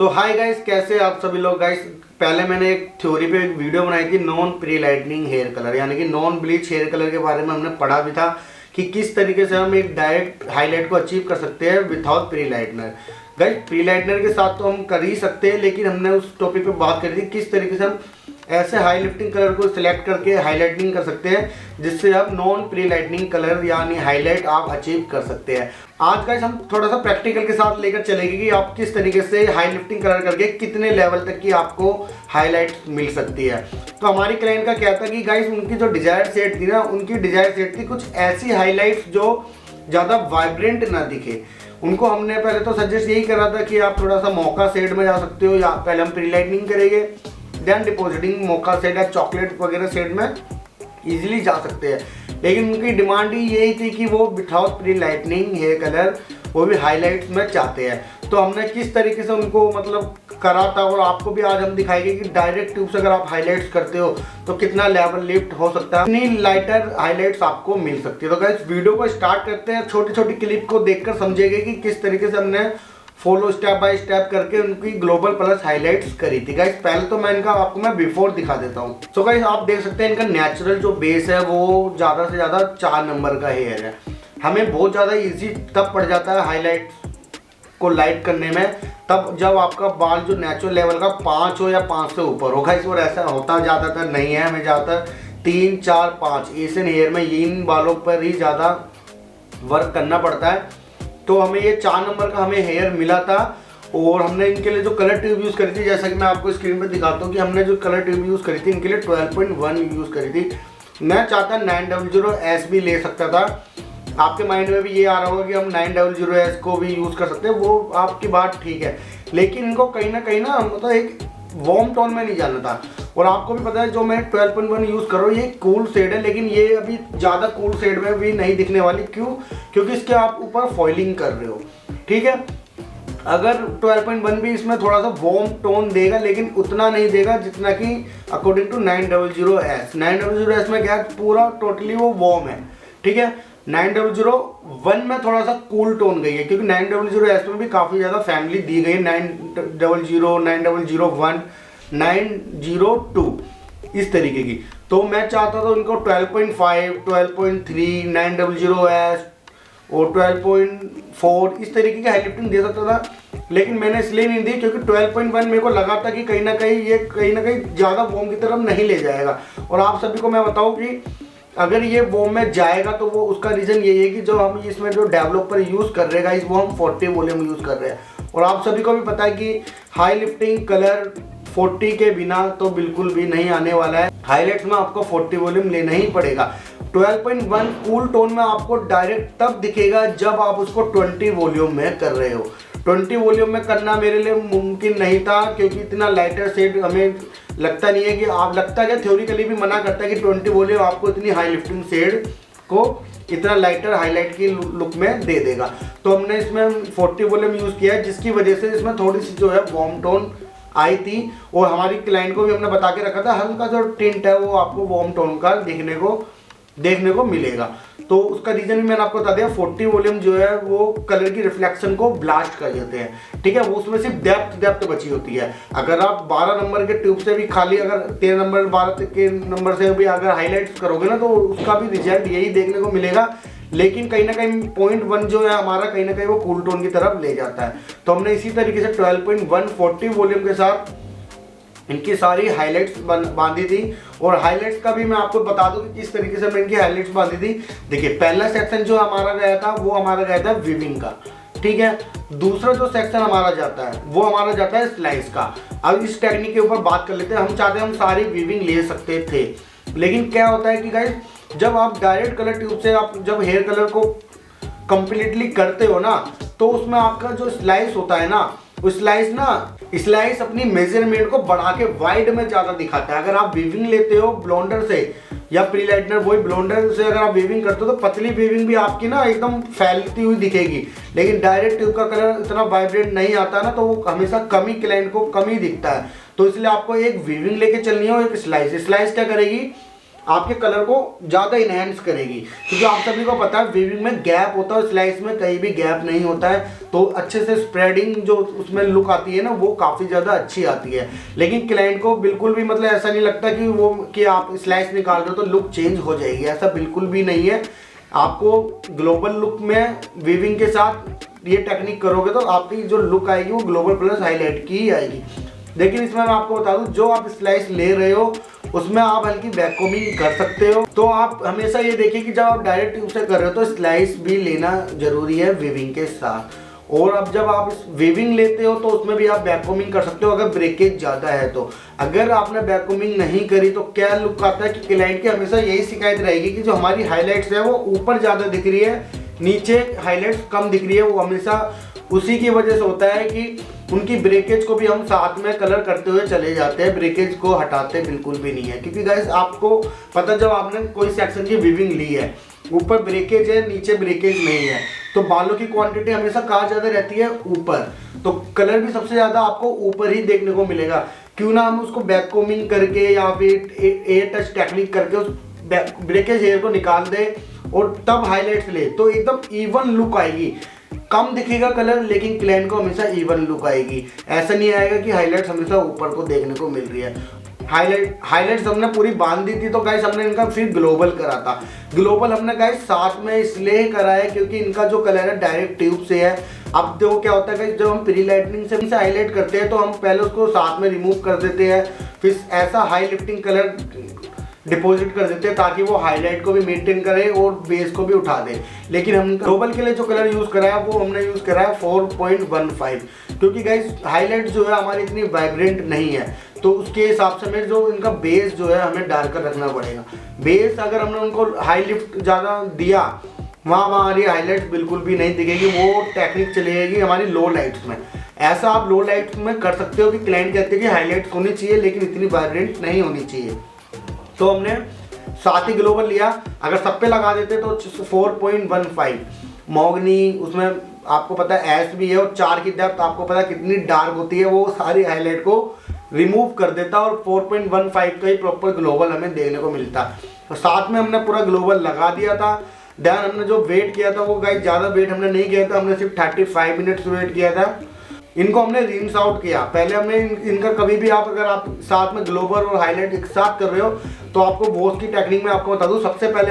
तो hi guys, कैसे आप सभी लोग। गाइस पहले मैंने एक थ्योरी पे एक वीडियो बनाई थी non pre lightening hair colour, यानी कि नॉन ब्लीच हेयर कलर के बारे में हमने पढ़ा भी था कि किस तरीके से हम एक डायरेक्ट हाईलाइट को अचीव कर सकते हैं without pre lightener. Guys pre lightener के साथ तो हम कर ही सकते हैं, लेकिन हमने उस टॉपिक पे बात करी थी किस तरीके से हम ऐसे हाई लिफ्टिंग कलर को सिलेक्ट करके हाईलाइटनिंग कर सकते हैं जिससे आप नॉन प्री लाइटनिंग कलर यानी हाईलाइट आप अचीव कर सकते हैं। आज गाइस हम थोड़ा सा प्रैक्टिकल के साथ लेकर चलेंगे कि आप किस तरीके से हाई लिफ्टिंग कलर करके कितने लेवल तक की आपको हाईलाइट मिल सकती है। तो हमारी क्लाइंट का क्या था कि गाइस उनकी जो डिजायर सेट थी ना, उनकी डिजायर सेट थी कुछ ऐसी हाईलाइट्स जो ज़्यादा वाइब्रेंट ना दिखे। उनको हमने पहले तो सजेस्ट यही करा था कि आप थोड़ा सा मौका सेट में जा सकते हो, या पहले हम प्री लाइटनिंग करेंगे देन डिपॉजिटिंग मौका सेट या चॉकलेट वगैरह सेट में इजीली जा सकते हैं। लेकिन उनकी डिमांड ही यही थी कि वो without pre lightening hair colour वो भी हाईलाइट्स में चाहते हैं। तो हमने किस तरीके से उनको मतलब करा था, और आपको भी आज हम दिखाएंगे कि डायरेक्ट ट्यूब से अगर आप हाईलाइट्स करते हो तो कितना लेवल लिफ्ट हो सकता है, कितनी लाइटर हाईलाइट्स आपको मिल सकती है। तो गाइस वीडियो को स्टार्ट करते हैं। छोटी छोटी क्लिप को देखकर समझेंगे कि किस तरीके से हमने फॉलो स्टेप बाय स्टेप करके उनकी ग्लोबल प्लस हाईलाइट्स करी थी। गाइस पहले तो मैं इनका आपको मैं बिफोर दिखा देता हूँ। सो गाइस आप देख सकते हैं इनका नेचुरल जो बेस है वो ज़्यादा से ज़्यादा 4 नंबर का हेयर है। हमें बहुत ज़्यादा इजी तब पड़ जाता है हाईलाइट को लाइट करने में तब जब आपका बाल जो नेचुरल लेवल का 5 हो या 5 से ऊपर हो। गाइस और ऐसा होता ज़्यादातर नहीं है, हमें ज़्यादातर 3, 4, 5 एशियन हेयर में इन बालों पर ही ज़्यादा वर्क करना पड़ता है। तो हमें ये 4 नंबर का हमें हेयर मिला था, और हमने इनके लिए जो कलर ट्यूब यूज़ करी थी, जैसा कि मैं आपको स्क्रीन पे दिखाता हूँ कि हमने जो कलर ट्यूब यूज़ करी थी इनके लिए 12.1 यूज़ करी थी। मैं चाहता 900S भी ले सकता था। आपके माइंड में भी ये आ रहा होगा कि हम 900S को भी यूज़ कर सकते हैं, वो आपकी बात ठीक है, लेकिन इनको कहीं ना मतलब एक वार्म टोन में नहीं जाना था। और आपको भी पता है जो मैं 12.1 यूज़ कर रहा हूँ ये कूल शेड है, लेकिन ये अभी ज़्यादा कूल शेड में भी नहीं दिखने वाली। क्यों? क्योंकि इसके आप ऊपर फॉइलिंग कर रहे हो, ठीक है। अगर 12.1 भी इसमें थोड़ा सा वार्म टोन देगा, लेकिन उतना नहीं देगा जितना कि अकॉर्डिंग टू 900S। 900S में क्या पूरा टोटली वो वार्म है, ठीक है। 900 में थोड़ा सा कूल टोन गई है, क्योंकि 900S में भी काफ़ी ज़्यादा फैमिली दी गई है। 900, 9001, 902 इस तरीके की। तो मैं चाहता था उनको 12.5, 12.3, 900S और 12.4 इस तरीके की हाई लिफ्टिंग दे सकता था, लेकिन मैंने इसलिए नहीं दी क्योंकि 12.1 मेरे को लगा था कि कहीं ना कहीं ज़्यादा वॉर्म की तरफ नहीं ले जाएगा। और आप सभी को मैं बताऊं कि अगर ये वॉर्म में जाएगा तो वो उसका रीज़न यही है कि जो हम इसमें जो डेवलपर यूज़ कर रहे हैं वो हम 40 वॉल्यूम यूज़ कर रहे हैं। और आप सभी को भी पता है कि हाई लिफ्टिंग कलर 40 के बिना तो बिल्कुल भी नहीं आने वाला है। हाईलाइट्स में आपको 40 वॉल्यूम लेना ही पड़ेगा। 12.1 कूल टोन में आपको डायरेक्ट तब दिखेगा जब आप उसको 20 वॉल्यूम में कर रहे हो। 20 वॉल्यूम में करना मेरे लिए मुमकिन नहीं था, क्योंकि इतना लाइटर शेड हमें लगता नहीं है कि आप लगता है थ्योरिकली भी मना करता है कि 20 वॉल्यूम आपको इतनी हाई लिफ्टिंग शेड को इतना लाइटर हाईलाइट की लुक में दे देगा। तो हमने इसमें 40 वॉल्यूम यूज़ किया है, जिसकी वजह से इसमें थोड़ी सी जो है वार्म टोन आई थी। और हमारी क्लाइंट को भी हमने बता के रखा था हल्का जो टिंट है वो आपको वार्म टोन का देखने को मिलेगा। तो उसका रीज़न भी मैंने आपको बता दिया। 40 वॉल्यूम जो है वो कलर की रिफ्लेक्शन को ब्लास्ट कर देते हैं, ठीक है। वो उसमें सिर्फ डेप्थ बची होती है। अगर आप 12 नंबर के ट्यूब से भी खाली अगर 13 नंबर 12 के नंबर से भी अगर हाईलाइट्स करोगे ना, तो उसका भी रिजल्ट यही देखने को मिलेगा। लेकिन कहीं ना कहीं 0.1 जो है हमारा कहीं ना कहीं वो कूल टोन की तरफ ले जाता है। तो हमने इसी तरीके से 12.1 40 वॉल्यूम के साथ इनकी सारी हाईलाइट्स बांधी थी। और हाईलाइट्स का भी मैं आपको बता दूं कि किस तरीके से मैं इनकी हाईलाइट्स बांधी थी। देखिए पहला सेक्शन जो हमारा गया था वो हमारा गया था वीविंग का, ठीक है। दूसरा जो सेक्शन हमारा जाता है वो हमारा जाता है स्लाइस का। अब इस टेक्निक के ऊपर बात कर लेते हैं। हम चाहते हैं हम सारी वीविंग ले सकते थे, लेकिन क्या होता है कि गाइस जब आप डायरेक्ट कलर ट्यूब से आप जब हेयर कलर को कंप्लीटली करते हो ना, तो उसमें आपका जो स्लाइस होता है ना, वो स्लाइस अपनी मेजरमेंट को बढ़ा के वाइड में ज़्यादा दिखाता है। अगर आप वीविंग लेते हो ब्लोंडर से या प्री लाइटनर, वही ब्लोंडर से अगर आप वीविंग करते हो तो पतली वीविंग भी आपकी ना एकदम फैलती हुई दिखेगी, लेकिन डायरेक्ट ट्यूब का कलर इतना वाइब्रेंट नहीं आता ना, तो वो हमेशा कम ही क्लाइंट को कम ही दिखता है। तो इसलिए आपको एक वीविंग लेके चलनी है और एक स्लाइस क्या करेगी आपके कलर को ज़्यादा इनहेंस करेगी, क्योंकि आप सभी को पता है वीविंग में गैप होता है, स्लाइस में कहीं भी गैप नहीं होता है, तो अच्छे से स्प्रेडिंग जो उसमें लुक आती है ना वो काफ़ी ज़्यादा अच्छी आती है। लेकिन क्लाइंट को बिल्कुल भी मतलब ऐसा नहीं लगता कि आप स्लाइस निकाल रहे हो तो लुक चेंज हो जाएगी, ऐसा बिल्कुल भी नहीं है। आपको ग्लोबल लुक में वीविंग के साथ ये टेक्निक करोगे तो आपकी जो लुक आएगी वो ग्लोबल प्लस हाईलाइट की ही आएगी। लेकिन इसमें मैं आपको बता दूं, जो आप स्लाइस ले रहे हो उसमें आप हल्की बैककोमिंग कर सकते हो। तो आप हमेशा ये देखिए कि जब आप डायरेक्ट ट्यूब से कर रहे हो तो स्लाइस भी लेना जरूरी है वीविंग के साथ। और अब जब आप वीविंग लेते हो तो उसमें भी आप बैककोमिंग कर सकते हो अगर ब्रेकेज ज़्यादा है तो। अगर आपने बैककोमिंग नहीं करी तो क्या लुक आता है कि क्लाइंट की हमेशा यही शिकायत रहेगी कि जो हमारी हाईलाइट्स है वो ऊपर ज़्यादा दिख रही है, नीचे हाईलाइट्स कम दिख रही है। वो हमेशा उसी की वजह से होता है कि उनकी ब्रेकेज को भी हम साथ में कलर करते हुए चले जाते हैं, ब्रेकेज को हटाते बिल्कुल भी नहीं है। क्योंकि गाइस आपको पता, जब आपने कोई सेक्शन की वीविंग ली है, ऊपर ब्रेकेज है नीचे ब्रेकेज नहीं है, तो बालों की क्वांटिटी हमेशा कहाँ ज़्यादा रहती है, ऊपर। तो कलर भी सबसे ज़्यादा आपको ऊपर ही देखने को मिलेगा। क्यों ना हम उसको बैककोमिंग करके या फिर एयर टच टेक्निक करके उस ब्रेकेज हेयर को निकाल दे और तब हाईलाइट्स ले, तो एकदम इवन लुक आएगी। कम दिखेगा कलर लेकिन क्लाइंट को हमेशा इवन लुक आएगी। ऐसा नहीं आएगा कि हाईलाइट्स हमेशा ऊपर को देखने को मिल रही है। हाईलाइट्स हमने पूरी बांध दी थी तो गाइस हमने इनका फिर ग्लोबल करा था। ग्लोबल हमने गाइस साथ में इसलिए करा है क्योंकि इनका जो कलर है डायरेक्ट ट्यूब से है। अब देखो क्या होता है गाइस, जब हम प्री लाइटनिंग से हाईलाइट करते हैं तो हम पहले उसको साथ में रिमूव कर देते हैं, फिर ऐसा हाई लिफ्टिंग कलर डिपॉजिट कर देते हैं ताकि वो हाईलाइट को भी मेंटेन करे और बेस को भी उठा दे। लेकिन हम ग्लोबल के लिए जो कलर यूज़ करा है वो हमने यूज़ करा है 4.15, क्योंकि गाइस हाईलाइट जो है हमारी इतनी वाइब्रेंट नहीं है, तो उसके हिसाब से हमें जो इनका बेस जो है हमें डाल कर रखना पड़ेगा। बेस अगर हमने उनको हाई लिफ्ट ज़्यादा दिया, वहाँ हमारी हाईलाइट्स बिल्कुल भी नहीं दिखेगी, वो टेक्निक चलेगी हमारी लो लाइट्स में। ऐसा आप लो लाइट्स में कर सकते हो कि क्लाइंट कहते हैं कि हाईलाइट्स होनी चाहिए लेकिन इतनी वाइब्रेंट नहीं होनी चाहिए। तो हमने साथ ही ग्लोबल लिया, अगर सब पे लगा देते तो 4.15 मॉगनी, उसमें आपको पता है एस भी है और 4 की डेप्थ आपको पता है कितनी डार्क होती है, वो सारी हाईलाइट को रिमूव कर देता और 4.15 का ही प्रॉपर ग्लोबल हमें देखने को मिलता। तो साथ में हमने पूरा ग्लोबल लगा दिया था। देन हमने जो वेट किया था वो गाइस ज़्यादा वेट हमने नहीं किया था, हमने सिर्फ 35 मिनट्स वेट किया था। इनको हमने रिंस आउट किया। पहले हमने इनका कभी भी अगर आप साथ में ग्लोबल और हाईलाइट एक साथ कर रहे हो तो आपको बोस की टेक्निक में आपको बता दूं, सबसे पहले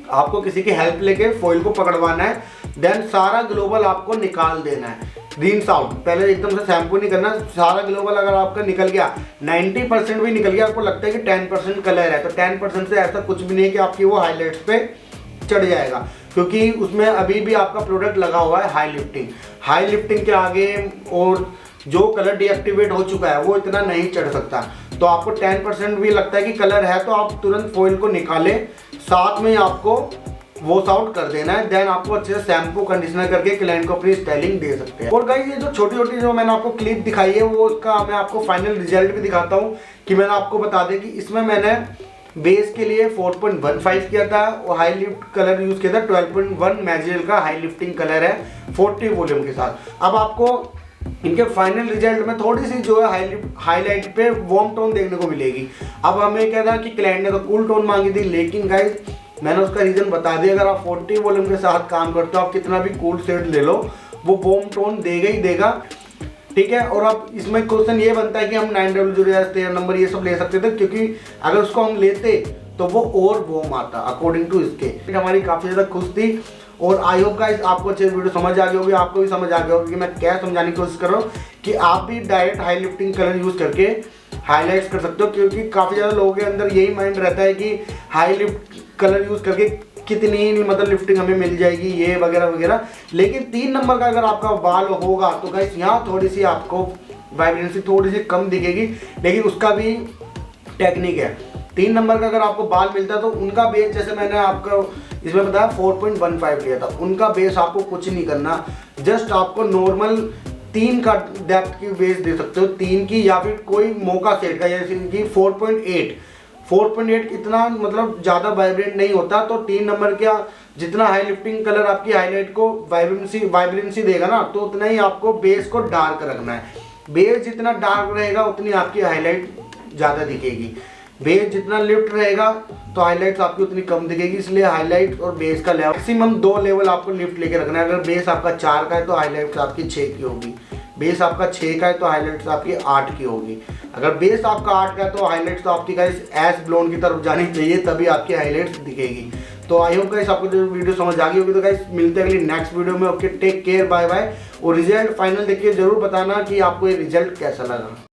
आपको किसी की हेल्प लेके फॉइल को पकड़वाना है, देन सारा ग्लोबल आपको निकाल देना है। रिंस आउट, पहले एकदम से शैम्पू नहीं करना। सारा ग्लोबल अगर आपका निकल गया, 90% भी निकल गया, आपको लगता है कि 10% कलर है, तो 10% से ऐसा कुछ भी नहीं है कि आपकी वो हाईलाइट्स पे चढ़ जाएगा, क्योंकि उसमें अभी भी आपका प्रोडक्ट लगा हुआ है हाई लिफ्टिंग के आगे, और जो कलर डीएक्टिवेट हो चुका है वो इतना नहीं चढ़ सकता। तो आपको 10% भी लगता है कि कलर है तो आप तुरंत फॉइल को निकालें, साथ में आपको वॉश आउट कर देना है। देन आपको अच्छे से शैम्पू कंडीशनर करके क्लाइंट को अपनी स्टाइलिंग दे सकते हैं। और गाइस ये जो छोटी छोटी जो मैंने आपको क्लिप दिखाई है वो उसका मैं आपको फाइनल रिजल्ट भी दिखाता हूँ कि मैंने आपको बता दें कि इसमें मैंने बेस के लिए 4.15 किया था और हाई लिफ्ट कलर यूज किया था 12.1 मैजियल का हाई लिफ्टिंग कलर है 40 वॉल्यूम के साथ। अब आपको इनके फाइनल रिजल्ट में थोड़ी सी जो है हाईलाइट पे वार्म टोन देखने को मिलेगी। अब हमें क्या था कि क्लाइंट ने तो कूल टोन मांगी थी, लेकिन गाइस मैंने उसका रीज़न बता दिया, अगर आप 40 वॉल्यूम के साथ काम करते हो आप कितना भी कूल शेड ले लो वो वार्म टोन देगा ही देगा, ठीक है। और अब इसमें क्वेश्चन ये बनता है कि हम 9W नंबर ये सब ले सकते थे, क्योंकि अगर उसको हम लेते तो वो और वार्म आता अकॉर्डिंग टू इसके। हमारी काफ़ी ज़्यादा खुश थी और आई होप गाइस आपको अच्छे वीडियो समझ आ गई होगी, आपको भी समझ आ गया होगा कि मैं क्या समझाने की कोशिश कर रहा हूँ कि आप भी direct high lifting colour use करके हाईलाइट्स कर सकते हो। क्योंकि काफ़ी ज़्यादा लोगों के अंदर यही माइंड रहता है कि हाई लिफ्ट कलर यूज़ करके कितनी मतलब लिफ्टिंग हमें मिल जाएगी ये वगैरह वगैरह। लेकिन 3 नंबर का अगर आपका बाल होगा तो गाइस यहाँ थोड़ी सी आपको वाइब्रेंसी थोड़ी सी कम दिखेगी, लेकिन उसका भी टेक्निक है। 3 नंबर का अगर आपको बाल मिलता है तो उनका बेस, जैसे मैंने आपको इसमें बताया 4.15 लिया था, उनका बेस आपको कुछ नहीं करना, जस्ट आपको नॉर्मल 3 का डेप्थ की बेस दे सकते हो, 3 की या फिर कोई मोका सेट का, जैसे कि 4.8 इतना मतलब ज़्यादा वाइब्रेंट नहीं होता। तो 3 नंबर का जितना हाई लिफ्टिंग कलर आपकी हाईलाइट को वाइब्रेंसी देगा ना, तो उतना ही आपको बेस को डार्क रखना है। बेस जितना डार्क रहेगा उतनी आपकी हाईलाइट ज़्यादा दिखेगी। बेस जितना लिफ्ट रहेगा तो हाईलाइट्स आपकी उतनी कम दिखेगी, इसलिए हाईलाइट और बेस का लेवल मैक्सिमम 2 लेवल आपको लिफ्ट लेके रखना है। अगर बेस आपका 4 का है तो हाईलाइट्स आपकी 6 की होगी, बेस आपका 6 का है तो हाईलाइट्स आपकी 8 की होगी। अगर बेस आपका 8 का है तो हाईलाइट्स तो आपकी गाइस एस ब्लोन की तरफ जानी चाहिए, तभी आपकी हाईलाइट्स दिखेगी। तो आई होप गाइस आपको जो वीडियो समझ आ गई होगी। तो गाइस मिलते हैं अगली नेक्स्ट वीडियो में। Okay, take care, bye bye. और रिजल्ट फाइनल देखिए, जरूर बताना कि आपको ये रिजल्ट कैसा लगा।